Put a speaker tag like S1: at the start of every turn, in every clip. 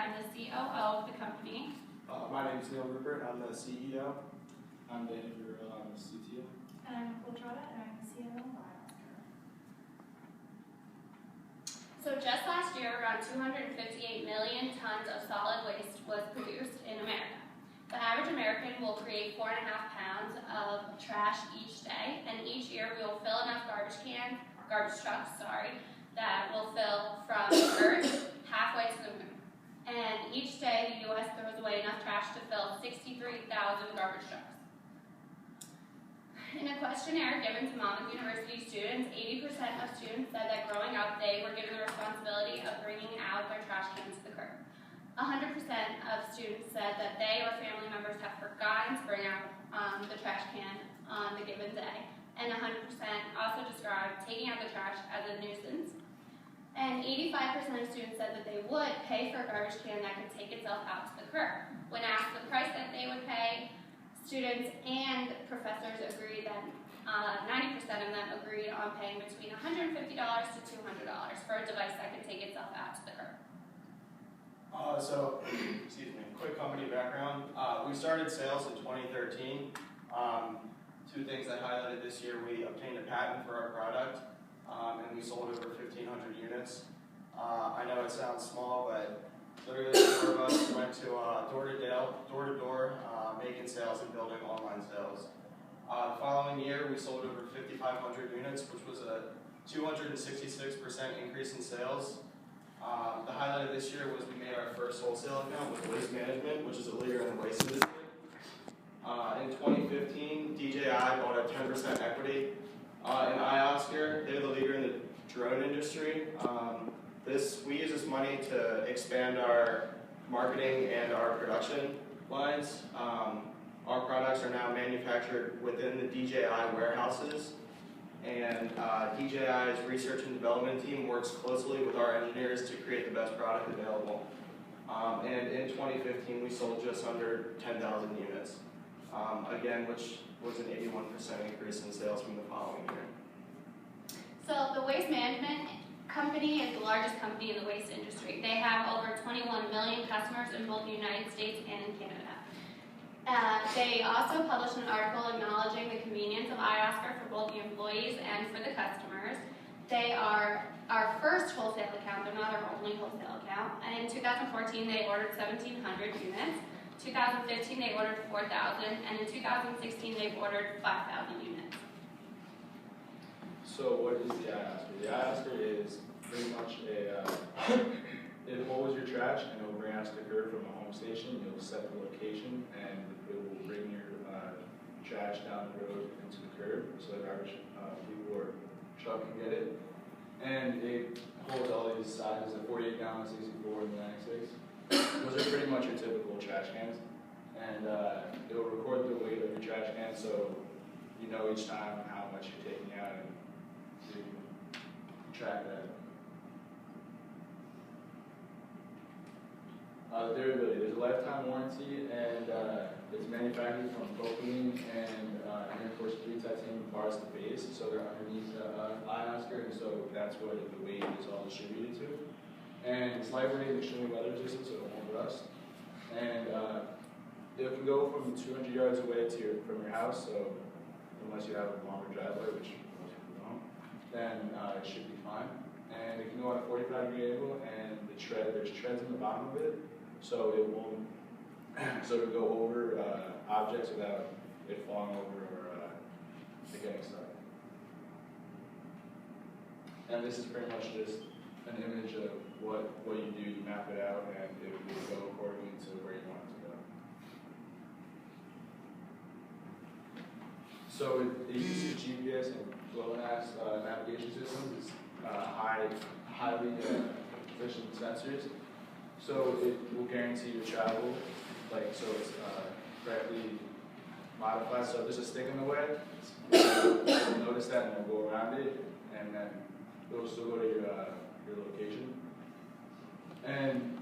S1: I'm the COO of the company.
S2: My name is Neil Rupert. I'm the CEO.
S3: I'm Danny Burrell. I'm the CTO.
S4: And I'm Nicole Trotta, and I'm the CMO of iOScar.
S1: So just last year, around 258 million tons of solid waste was produced in America. The average American will create 4.5 pounds of trash each day, and each year we will fill enough garbage trucks, that will fill from Earth halfway to the moon. And each day the U.S. throws away enough trash to fill 63,000 garbage trucks. In a questionnaire given to Monmouth University students, 80% of students said that growing up they were given the responsibility of bringing out their trash cans to the curb. 100% of students said that they or family members have forgotten to bring out the trash can on the given day. And 100% also described taking out the trash as a nuisance. And 85% of students said that they would pay for a garbage can that could take itself out to the curb. When asked the price that they would pay, students and professors agreed that 90% of them agreed on paying between $150 to $200 for a device that could take itself out to the curb.
S2: Excuse me, quick company background. We started sales in 2013. Two things I highlighted this year: we obtained a patent for our product, and we sold over 1,500 units. I know it sounds small, but literally the four of us went to door to door, making sales and building online sales. The following year, we sold over 5,500 units, which was a 266% increase in sales. The highlight of this year was we made our first wholesale account with Waste Management, which is a leader in the waste industry. In 2015, DJI bought a 10% equity in iOScar. They're the leader in the drone industry. We use this money to expand our marketing and our production lines. Our products are now manufactured within the DJI warehouses, and DJI's research and development team works closely with our engineers to create the best product available. And in 2015, we sold just under 10,000 units, again, which was an 81% increase in sales from the following year.
S1: So the Waste Management Company is the largest company in the waste industry. They have over 21 million customers in both the United States and in Canada. They also published an article acknowledging the convenience of iOScar for both the employees and for the customers. They are our first wholesale account. They're not our only wholesale account. And in 2014, they ordered 1,700 units. 2015, they ordered 4,000. And in 2016, they've ordered 5,000 units.
S3: So what is the iOScar? The iOScar is pretty much it holds your trash and it will bring out to the curb from a home station. You'll set the location and it will bring your trash down the road into the curb so the garbage people or truck can get it. And it holds all these sizes of 48 gallons, 64, and 96. Those are pretty much your typical trash cans. And it will record the weight of your trash can so you know each time how much you're taking out and you track that. Durability. There's a lifetime warranty, and it's manufactured from propylene and reinforced 3 titanium bars at the base, so they're underneath the iOScar, and so that's what the weight is all distributed to. And it's lightweight and extremely weather resistant, so it won't rust. And it can go from 200 yards away from your house, so unless you have a longer driveway, which most people don't, then it should be fine. And it can go on a 45-degree angle, and there's treads in the bottom of it, so it won't, so it'll go over objects without it falling over or it getting stuck. And this is pretty much just an image of what you do. You map it out, and it will go accordingly to where you want it to go. So it uses GPS and GLONASS navigation systems. It's highly efficient sensors. So it will guarantee your travel, so it's correctly modified. So if there's a stick in the way, you'll notice that and it'll go around it, and then it'll still go to your location. And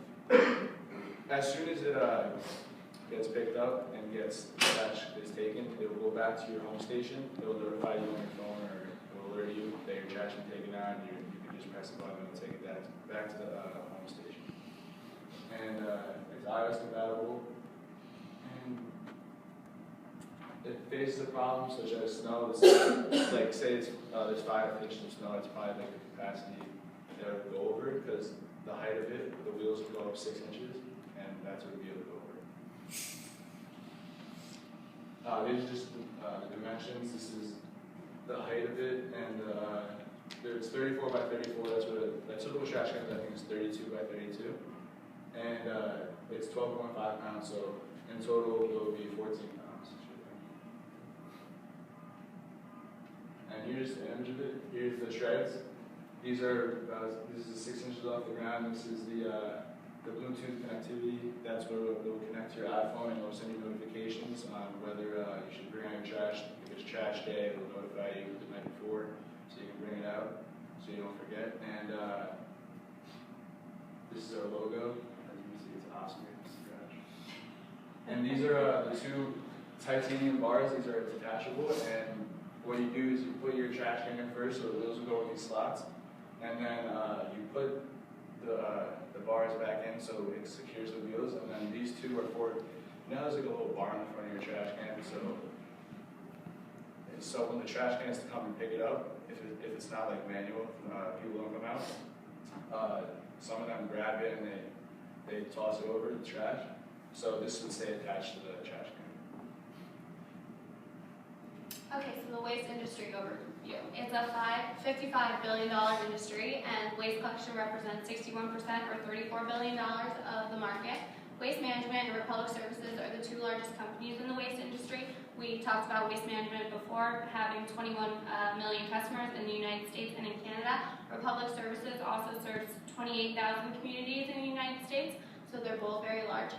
S3: as soon as it gets picked up and the trash is taken, it will go back to your home station. It will notify you on your phone, or it will alert you that your trash is taken out, and you can just press the button and it'll take it back to the home station. And faces a problem, such as snow, like say there's 5 inches of snow, it's probably like the capacity that it would go over, because the height of it, the wheels would go up 6 inches, and that's what it would be able to go over. These are just the dimensions. This is the height of it, and it's 34 by 34. That's what a typical trash can is. I think it's 32 by 32, and it's 12.5 pounds. So in total, it will be 14 pounds. And here's the image of it. Here's the shreds. These are this is 6 inches off the ground. This is the Bluetooth connectivity. That's where it will connect to your iPhone, and it will send you notifications on whether you should bring out your trash. If it's trash day, it will notify you the night before, so you can bring it out, so you don't forget. And this is our logo. As you can see, it's awesome. And these are the 2 titanium bars. These are detachable, and what you do is you put your trash can in first, so the wheels will go in these slots, and then you put the bars back in so it secures the wheels, and then these 2 are for, there's like a little bar in the front of your trash can, so when the trash can has to come and pick it up, if it's not like manual, people don't come out, some of them grab it and they toss it over to the trash, so this would stay attached to the trash can.
S1: Okay, so the waste industry overview. It's a $55 billion industry, and waste collection represents 61% or $34 billion of the market. Waste Management and Republic Services are the 2 largest companies in the waste industry. We talked about Waste Management before, having 21 million customers in the United States and in Canada. Republic Services also serves 28,000 communities in the United States, so they're both very large.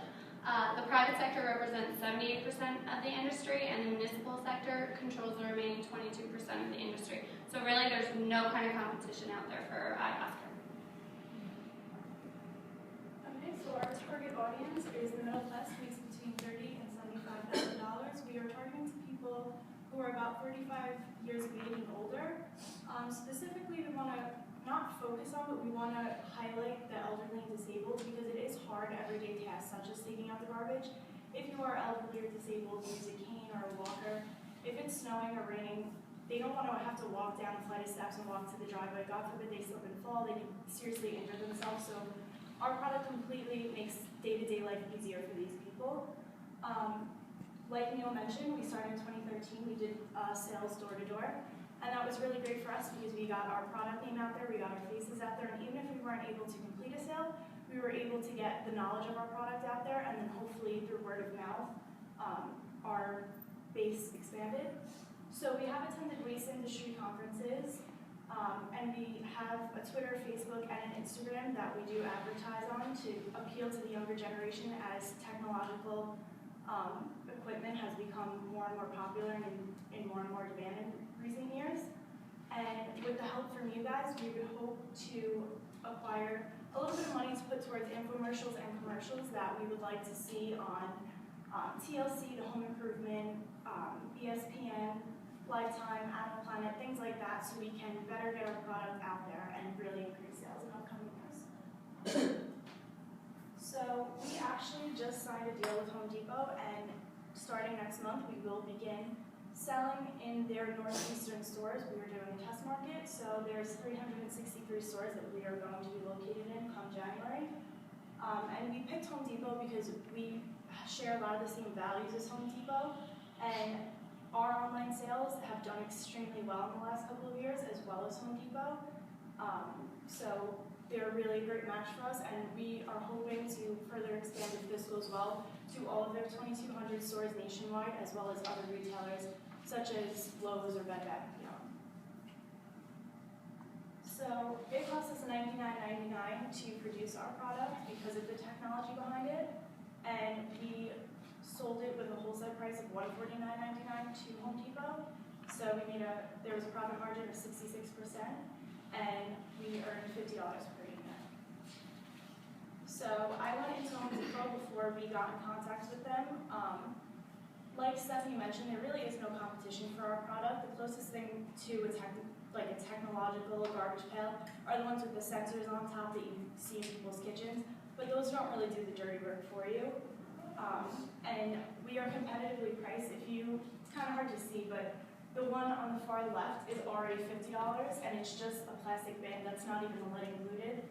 S1: The private sector represents 78% of the industry, and the municipal sector controls the remaining 22% of the industry. So really, there's no kind of competition out there for iOSCAR.
S4: Okay, so our target audience is the middle class, makes between $30,000 and $75,000. We are targeting to people who are about 35 years of age and older. Specifically, we want to not focus on, but we want to highlight the elderly and disabled, because it is hard everyday tasks, such as taking out the garbage. If you are elderly or disabled, use a cane or a walker. If it's snowing or raining, they don't want to have to walk down a flight of steps and walk to the driveway. God forbid they slip and fall, they can seriously injure themselves. So our product completely makes day-to-day life easier for these people. Like Neil mentioned, we started in 2013. We did sales door-to-door. And that was really great for us because we got our product name out there, we got our faces out there, and even if we weren't able to complete a sale, we were able to get the knowledge of our product out there, and then hopefully through word of mouth, our base expanded. So we have attended waste industry conferences, and we have a Twitter, Facebook, and an Instagram that we do advertise on to appeal to the younger generation as technological equipment has become more and more popular and in more and more demand in recent years. And with the help from you guys, we would hope to acquire a little bit of money to put towards infomercials and commercials that we would like to see on TLC, The Home Improvement, ESPN, Lifetime, Animal Planet, things like that, so we can better get our product out there and really increase sales in upcoming years. So we actually just signed a deal with Home Depot, and starting next month, we will begin selling in their northeastern stores. We are doing a test market, so there's 363 stores that we are going to be located in come January. And we picked Home Depot because we share a lot of the same values as Home Depot, and our online sales have done extremely well in the last couple of years, as well as Home Depot. So they're a really great match for us, and we are hoping to further expand, if this goes well, to all of their 2,200 stores nationwide, as well as other retailers, such as Lowe's or Bed Bath & Beyond. So it costs us $99.99 to produce our product because of the technology behind it, and we sold it with a wholesale price of $149.99 to Home Depot. So there was a profit margin of 66%, and we earned $50 per unit. So I went into Home Depot before we got in contact with them. Like Stephanie mentioned, there really is no competition for our product. The closest thing to a technological garbage pail are the ones with the sensors on top that you see in people's kitchens, but those don't really do the dirty work for you. And we are competitively priced. If you kind of hard to see, but the one on the far left is already $50, and it's just a plastic bin that's not even the lid included.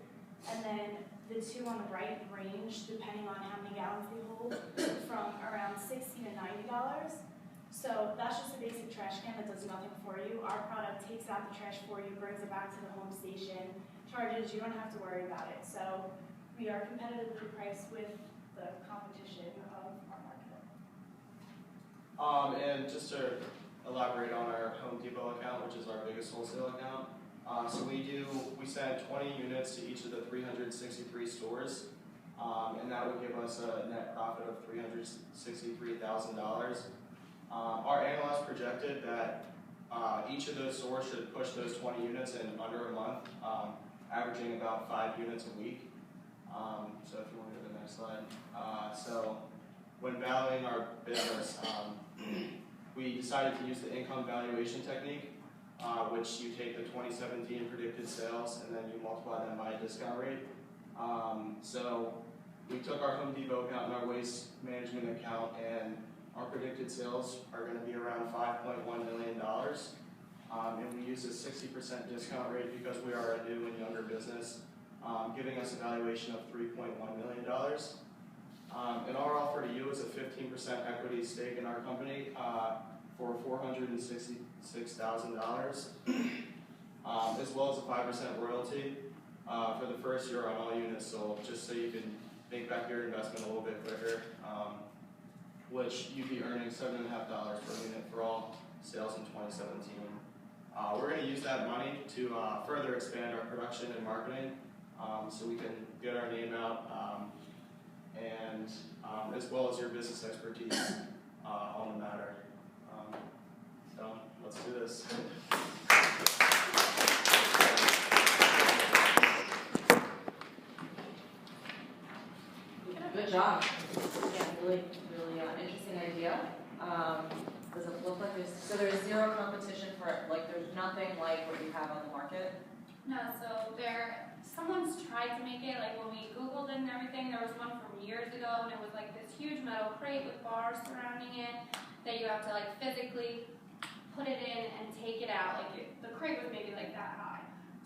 S4: And then the two on the right range, depending on how many gallons they hold, from around $60 to $90. So that's just a basic trash can that does nothing for you. Our product takes out the trash for you, brings it back to the home station, charges, you don't have to worry about it. So we are competitively priced with the competition of our market.
S2: And just to elaborate on our Home Depot account, which is our biggest wholesale account. So we send 20 units to each of the 363 stores, and that would give us a net profit of $363,000. Our analysts projected that each of those stores should push those 20 units in under a month, averaging about 5 units a week. So if you want to go to the next slide. So when valuing our business, we decided to use the income valuation technique, which you take the 2017 predicted sales and then you multiply them by a discount rate. So we took our Home Depot account and our waste management account, and our predicted sales are going to be around $5.1 million. And we use a 60% discount rate because we are a new and younger business, giving us a valuation of $3.1 million. And our offer to you is a 15% equity stake in our company for $466,000, as well as a 5% royalty for the first year on all units sold, just so you can make back your investment a little bit quicker, which you'd be earning $7.50 per unit for all sales in 2017. We're going to use that money to further expand our production and marketing, so we can get our name out, and as well as your business expertise on the matter. So let's do this.
S5: Good job. Yeah, really interesting idea. Does it look like there's zero competition for it? Like there's nothing like what you have on the market?
S1: No, so someone's tried to make it, like when we Googled it and everything, there was one from years ago, and it was like this huge metal crate with bars surrounding it that you have to like physically put it in and take it out. Like the crate was maybe like that high.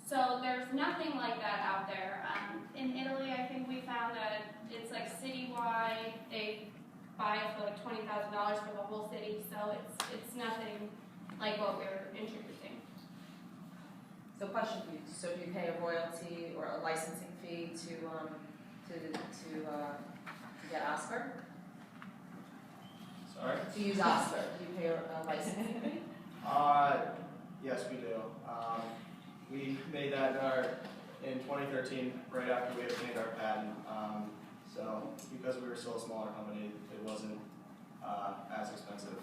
S1: So there's nothing like that out there. In Italy, I think we found that it's like citywide. They buy it for like $20,000 for the whole city. So it's nothing like what we're introducing.
S5: So question for you. So do you pay a royalty or a licensing fee to get Oscar?
S2: Sorry?
S5: To use Oscar, do you pay a licensing fee?
S2: Yes, we do. We made that in 2013, right after we obtained our patent. So because we were still a smaller company, it wasn't as expensive.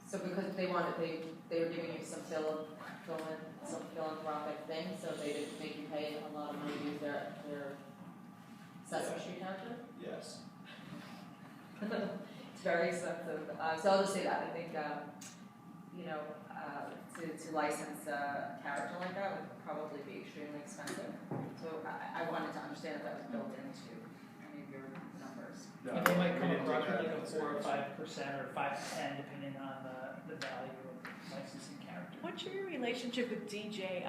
S5: So because they were giving you some philanthropic thing, so they didn't make you pay a lot of money to use their Sesame Street character?
S2: Yes.
S5: It's very expensive. So I'll just say that. I think, to license a character like that would probably be extremely expensive. So I wanted to understand if that was built into any of your numbers.
S2: No,
S6: And they might
S2: we
S6: come
S2: didn't
S6: across
S2: take that
S6: like a
S2: into
S6: 4 or
S2: consideration.
S6: 5% or 5 to 10, depending on the value of licensing character.
S7: What's your relationship with DJI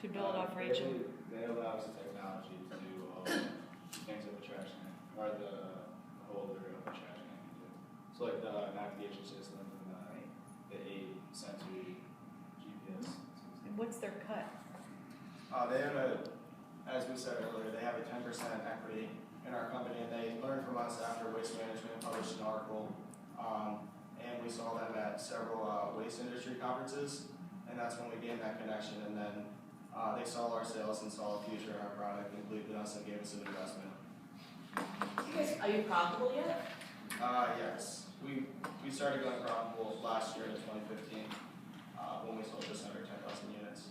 S7: to build off
S3: They
S7: Rachel?
S3: allow us the technology to do things that the trash can, or the holder of the trash can can do. So like the navigation system and the 8-sensory GPS.
S7: And what's their cut?
S2: They have as we said earlier, they have a 10% equity in our company, and they learned from us after Waste Management published an article, and we saw them at several waste industry conferences, and that's when we gained that connection, and then they saw our sales and saw a future in our product and believed in us and gave us an investment.
S5: Are you profitable yet?
S2: Yes. We started going profitable last year in 2015 when we sold just under 10,000 units.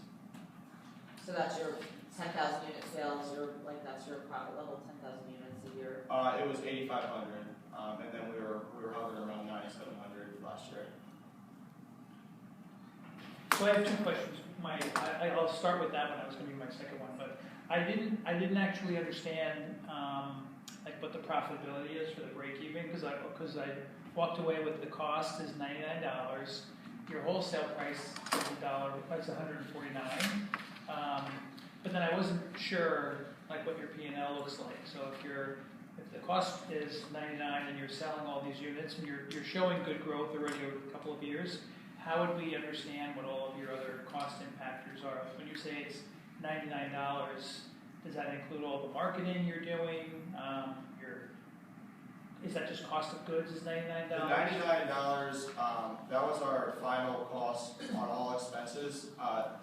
S5: So that's your 10,000 unit sales, that's your profit level, 10,000 units a year.
S2: It was 8,500, and then we were hovering around 9,700 last year.
S6: So I have 2 questions. I'll start with that one. That was going to be my second one, but I didn't actually understand like what the profitability is for the break even, because walked away with the cost is $99, your wholesale price is $149. But then I wasn't sure like what your P&L looks like. So if the cost is $99 and you're selling all these units and you're showing good growth already over a couple of years, how would we understand what all of your other cost impactors are? When you say it's $99, does that include all the marketing you're doing? Is that just cost of goods is $99?
S2: The $99, that was our final cost on all expenses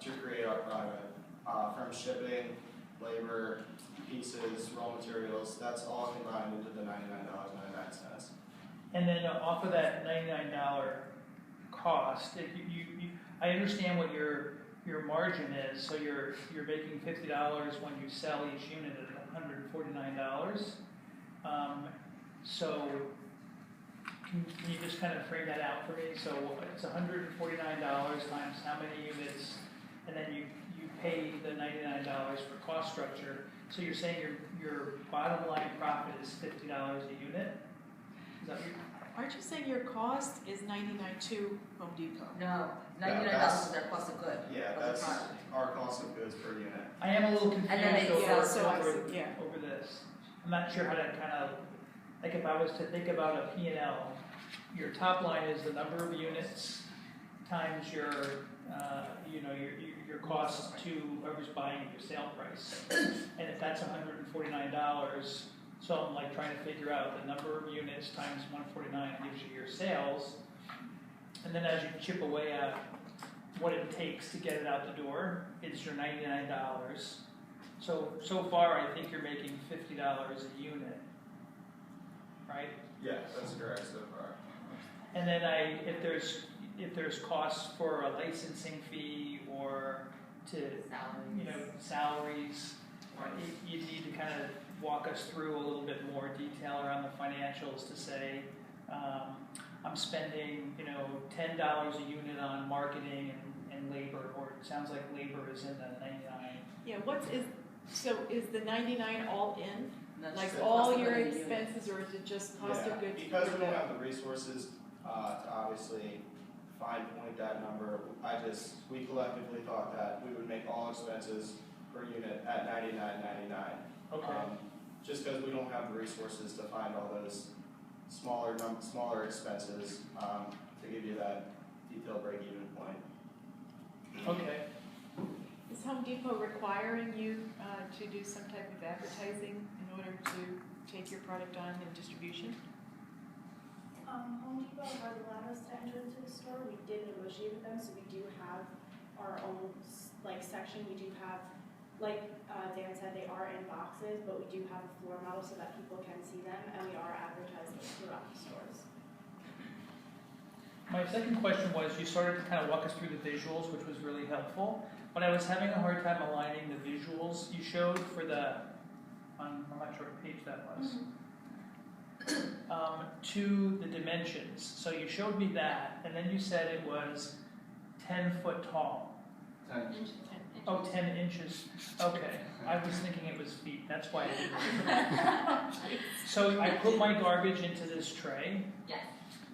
S2: to create our product. From shipping, labor, pieces, raw materials, that's all combined into the $99.99.
S6: And then off of that $99 cost, if I understand what your margin is. So you're making $50 when you sell each unit at $149. So can you just kind of frame that out for me? So it's $149 times how many units, and then you pay the $99 for cost structure. So you're saying your bottom line profit is $50 a unit? Is that what you're?
S7: Aren't you saying your cost is $99 to Home Depot?
S5: No, $99 is their cost of good.
S2: Yeah,
S5: of the
S2: that's
S5: product.
S2: our cost of goods per unit.
S6: I am a little confused
S5: And then they-
S6: over,
S5: yeah,
S7: so I
S6: over,
S7: see, yeah.
S6: over this. I'm not sure how to kind of, like if I was to think about a P&L, your top line is the number of units times your cost to whoever's buying at your sale price. And if that's $149, so I'm like trying to figure out the number of units times 149 gives you your sales. And then as you chip away at what it takes to get it out the door, it's your $99. So far, I think you're making $50 a unit, right?
S2: Yeah, that's correct so far.
S6: And then if there's costs for a licensing fee or to salaries, you need to kind of walk us through a little bit more detail around the financials to say I'm spending $10 a unit on marketing and labor, or it sounds like labor is in the 99.
S7: Yeah, is the 99 all in?
S5: That's
S7: Like
S5: the
S7: all
S5: cost of
S7: your
S5: good of the unit.
S7: expenses, or is it just cost
S2: Yeah,
S7: of goods?
S2: because we don't have the resources to obviously fine point that number, we collectively thought that we would make all expenses per unit at $99.99.
S6: Okay.
S2: Just because we don't have the resources to find all those smaller expenses to give you that detailed break-even point.
S6: Okay.
S7: Is Home Depot requiring you to do some type of advertising in order to take your product on in distribution?
S4: Home Depot has allowed us to enter into the store. We did negotiate with them, so we do have our own section. We do have, like Dan said, they are in boxes, but we do have a floor model so that people can see them, and we are advertising throughout the stores.
S6: My second question was, you started to kind of walk us through the visuals, which was really helpful, but I was having a hard time aligning the visuals you showed for I'm not sure what page that was, to the dimensions. So you showed me that, and then you said it was 10 foot tall.
S3: 10.
S6: Oh, 10 inches. Okay. I was thinking it was feet. That's why I didn't. So I put my garbage into this tray.
S5: Yes.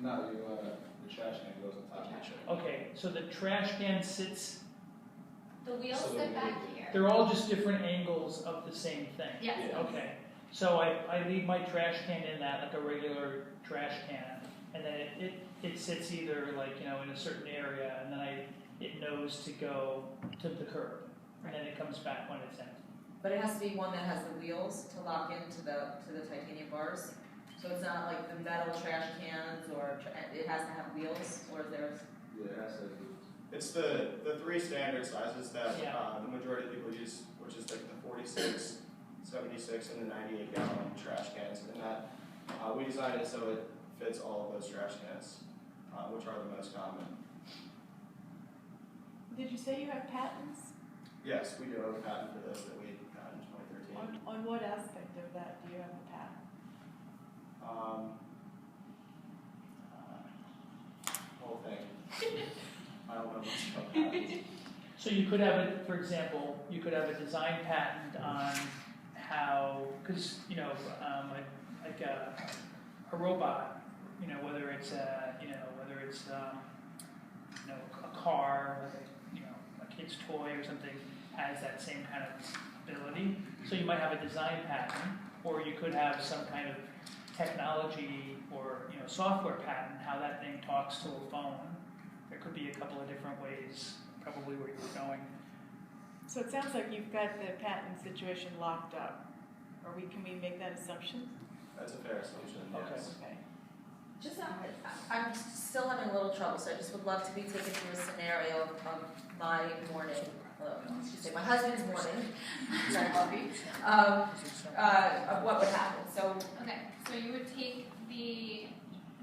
S3: No, the trash can goes on top of the tray.
S6: Okay, so the trash can sits,
S1: The wheels
S3: So
S1: sit back here.
S6: they're all just different angles of the same thing.
S1: Yes.
S3: Yeah.
S6: Okay, so I leave my trash can in that like a regular trash can, and then it sits either in a certain area, and then it knows to go to the curb, and then it comes back when it's empty.
S5: But it has to be one that has the wheels to lock into the titanium bars. So it's not like the metal trash cans, or it has to have wheels, or is there?
S3: Yeah, it has to be.
S2: It's the three standard sizes that
S6: Yeah.
S2: the majority of people use, which is like the 46, 76, and the 98-gallon trash cans. And that we designed it so it fits all of those trash cans, which are the most common.
S7: Did you say you have patents?
S2: Yes, we do have a patent for this that we got in 2013.
S7: On what aspect of that do you have a patent?
S2: Whole thing. I don't know much about patents.
S6: So you could have it, for example, you could have a design patent on how, because like a robot you know, whether it's a car, like a kid's toy or something, has that same kind of ability. So you might have a design pattern, or you could have some kind of technology or software pattern, how that thing talks to a phone. There could be a couple of different ways, probably where you're going.
S7: So it sounds like you've got the patent situation locked up. Can we make that assumption?
S2: That's a fair assumption, yes.
S7: Okay.
S5: Just, I'm still having a little trouble, so I just would love to be taken through a scenario of my morning, my husband's morning, sorry, Buffy, of what would happen, so.
S1: Okay, so you would take the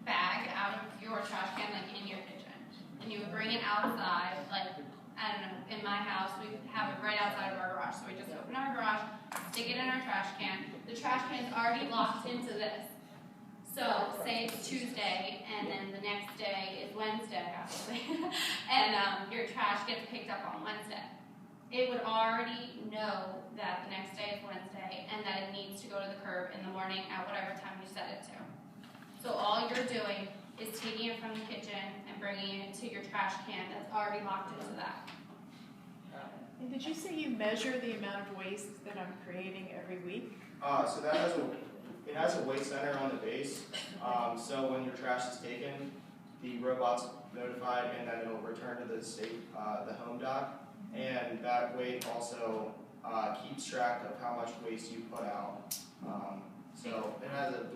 S1: bag out of your trash can, like in your kitchen, and you would bring it outside, like, I don't know, in my house, we have it right outside of our garage, so we just open our garage, stick it in our trash can. The trash can is already locked into this. So, say it's Tuesday, and then the next day is Wednesday, obviously, and your trash gets picked up on Wednesday. It would already know that the next day is Wednesday, and that it needs to go to the curb in the morning at whatever time you set it to. So all you're doing is taking it from the kitchen and bringing it to your trash can that's already locked into that.
S7: And did you say you measure the amount of waste that I'm creating every week?
S2: So it has a weight center on the base. So when your trash is taken, the robot's notified, and then it'll return to the state, the home dock. And that weight also keeps track of how much waste you put out. So it has a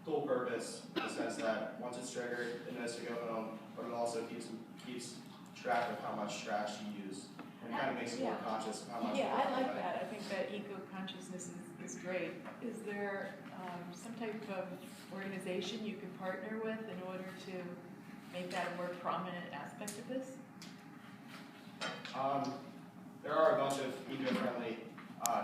S2: dual purpose in the sense that once it's triggered, it knows to go home, but it also keeps track of how much trash you use. And kind of makes you more conscious of how much.
S7: Yeah, I like that. I think that eco-consciousness is great. Is there some type of organization you can partner with in order to make that a more prominent aspect of this?